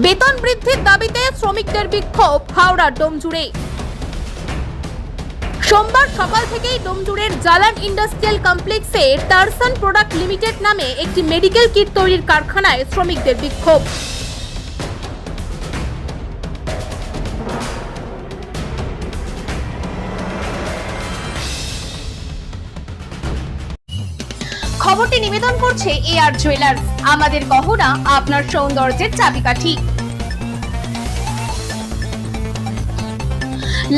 বেতন বৃদ্ধির দাবিতে শ্রমিকদের বিক্ষোভ হাওড়ার ডোমজুড়ে। সোমবার সকাল থেকেই ডোমজুড়ের জালান ইন্ডাস্ট্রিয়াল কমপ্লেক্সে টারসান প্রোডাক্ট লিমিটেড নামে একটি মেডিকেল কিট তৈরির কারখানায় শ্রমিকদের বিক্ষোভ। খবরটি নিবেদন করছে এআর জুয়েলার্স। আমাদের গহনা আপনার সৌন্দর্যের চাবিকাঠি।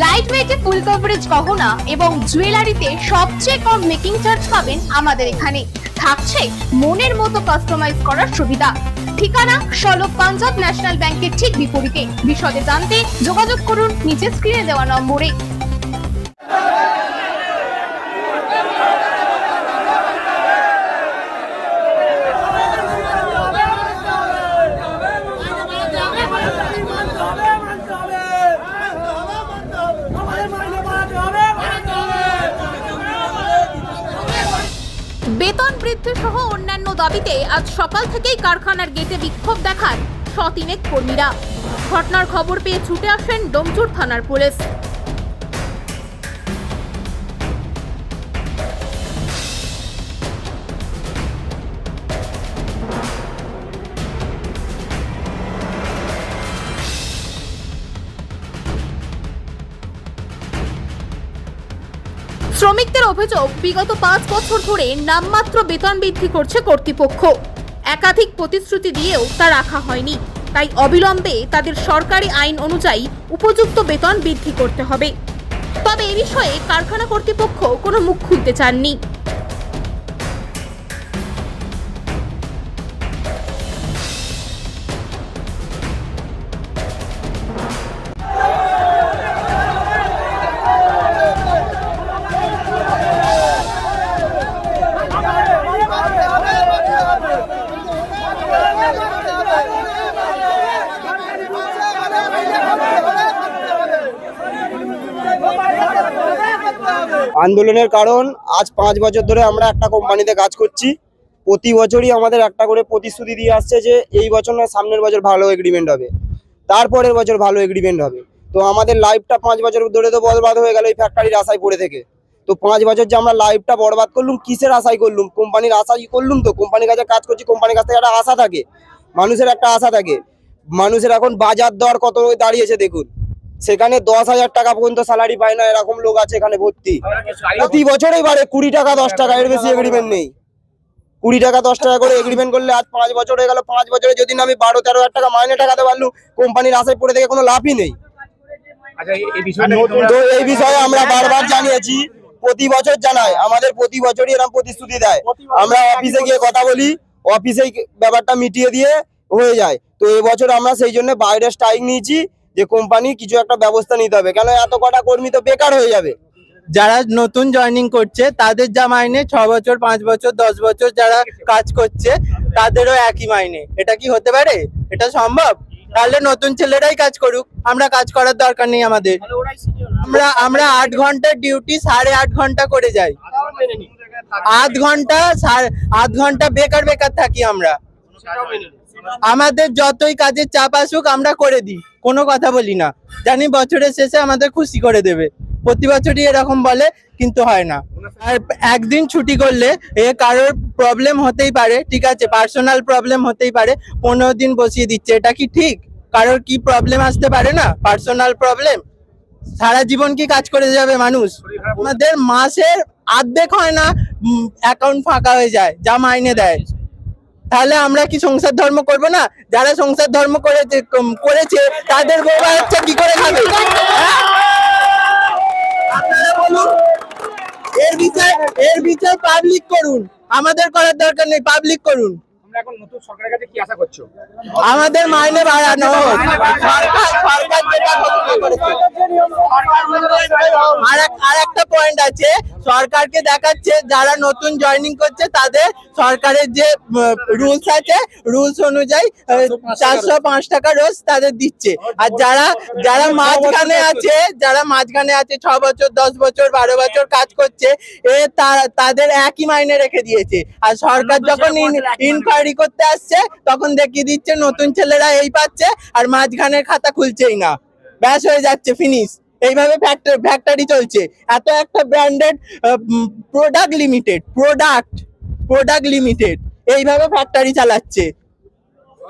লাইট ওয়েটে ফুল কভারেজ গহনা এবং জুয়েলারিতে সবচেয়ে কম মেকিং চার্জ পাবেন আমাদের এখানে। থাকছে মনের মতো কাস্টমাইজ করার সুবিধা। ঠিকানা সলভ পাঞ্জাব ন্যাশনাল ব্যাংকের ঠিক বিপরীতে। বিশদে জানতে যোগাযোগ করুন নিচে স্ক্রিনে দেওয়া নম্বরে। বেতন বৃদ্ধি সহ অন্যান্য দাবিতে আজ সকাল থেকেই কারখানার গেটে বিক্ষোভ দেখান শতিনেক কর্মীরা। ঘটনার খবর পেয়ে ছুটে আসেন ডোমজুড় থানার পুলিশ। শ্রমিকদের অভিযোগ, বিগত 5 বছর ধরে নামমাত্র বেতন বৃদ্ধি করছে কর্তৃপক্ষ। একাধিক প্রতিশ্রুতি দিয়েও তা রাখা হয়নি। তাই অবিলম্বে তাদের সরকারি আইন অনুযায়ী উপযুক্ত বেতন বৃদ্ধি করতে হবে। তবে এ বিষয়ে কারখানা কর্তৃপক্ষ কোনো মুখ খুলতে চাননি। আন্দোলনের কারণ, আজ 5 বছর ধরে আমরা একটা কোম্পানিতে কাজ করছি। প্রতি বছরই আমাদের একটা করে প্রতিশ্রুতি দিয়ে আসছে যে এই বছর না সামনের বছর ভালো এগ্রিমেন্ট হবে, তারপরের বছর ভালো এগ্রিমেন্ট হবে। তো আমাদের লাইফটা 5 বছর ধরে তো বরবাদ হয়ে গেল এই ফ্যাক্টরির আশায় পড়ে থেকে। তো 5 বছর যে আমরা লাইফটা বরবাদ করলুম, কিসের আশায় করলুম? কোম্পানির আশাই করলুম। তো কোম্পানির কাছে কাজ করছি, কোম্পানির কাছ থেকে একটা আশা থাকে, মানুষের একটা আশা থাকে। মানুষের এখন বাজার দর কত দাঁড়িয়েছে দেখুন। সেখানে 10,000 টাকা পর্যন্ত স্যালারি পায় না, এরকম লোক আছে এখানে ভর্তি। প্রতি বছরই বাড়ে 20 টাকা 10 টাকা, এর বেশি এগ্রিমেন্ট নেই। 20 টাকা 10 টাকা করে এগ্রিমেন্ট করলে আজ 5 বছর হয়ে গেল। 5 বছরে যদি আমি 12-13 টাকা মাইনে টাকাতে পারলুম, কোম্পানির আশায় পড়ে থেকে কোনো লাভই নেই। তো এই বিষয়ে আমরা বারবার জানিয়েছি, প্রতি বছর জানাই, আমাদের প্রতি বছরই এরকম প্রতিশ্রুতি দেয়। আমরা অফিসে গিয়ে কথা বলি, অফিসেই ব্যাপারটা মিটিয়ে দিয়ে হয়ে যায়। তো এবছর আমরা সেই জন্য বাইরে স্ট্রাইক নিয়েছি যে কোম্পানি কিছু একটা ব্যবস্থা নিতে হবে, কেন এত কটা কর্মী তো বেকার হয়ে যাবে। যারা নতুন জয়েনিং করছে তাদের যা মাইনে 6 বছর 5 বছর 10 বছর যারা কাজ করছে তাদেরও একই মাইনে। এটা কি হতে পারে? এটা সম্ভব? তাহলে নতুন ছেলেরাই কাজ করুক, আমরা কাজ করার দরকার নেই আমাদের। আমরা 8 ঘন্টার ডিউটি 8.5 ঘন্টা করে যাই। 8 ঘন্টা বেকার থাকি আমরা। আমাদের যতই কাজের চাপ আসুক আমরা করে দিই, কোনো কথা বলি না। জানি বছরের শেষে আমাদের খুশি করে দেবে। প্রতি বছরই এরকম বলে, কিন্তু হয় না। আর একদিন ছুটি করলে কারোর প্রবলেম হতেই পারে, ঠিক আছে, পার্সোনাল প্রবলেম হতেই পারে, 15 দিন বসিয়ে দিচ্ছে। এটা কি ঠিক? কারোর কি প্রবলেম আসতে পারে না? Personal problem. সারা জীবন কি কাজ করে যাবে মানুষ? আমাদের মাসের অর্ধেক হয় না, অ্যাকাউন্ট ফাঁকা হয়ে যায় যা মাইনে দেয়। তাহলে আমরা কি সংসার ধর্ম করব না? যারা সংসার ধর্ম করেছে তাদের বউ বাচ্চা কি করে খাবে? আপনারা বলুন, এর বিচার পাবলিক করুন, আমাদের করার দরকার নেই, পাবলিক করুন। এখন নতুন সরকারের কাছে কি আশা করছো? আমাদের মাইনে বাড়ানো হোক। সরকার যেটা ঘোষণা করেছে। আর একটা পয়েন্ট আছে, সরকারকে দেখাচ্ছে যারা নতুন জয়েনিং করছে তাদের সরকারের যে রুলস আছে রুলস অনুযায়ী 405 টাকা রোজ তাদের দিচ্ছে। আর যারা যারা মাঝখানে আছে 6 বছর 10 বছর 12 বছর কাজ করছে তাদের একই মাইনে রেখে দিয়েছে। আর সরকার যখন ইনকোয়ারি করতে আসছে তখন দেখিয়ে দিচ্ছে নতুন ছেলেরা এই পাচ্ছে আর মাঝখানের খাতা খুলছেই না, ব্যাস হয়ে যাচ্ছে ফিনিশ। এইভাবে ফ্যাক্টরি চলছে। এত একটা ব্র্যান্ডেড প্রোডাক্ট লিমিটেড এইভাবে ফ্যাক্টরি চালাচ্ছে।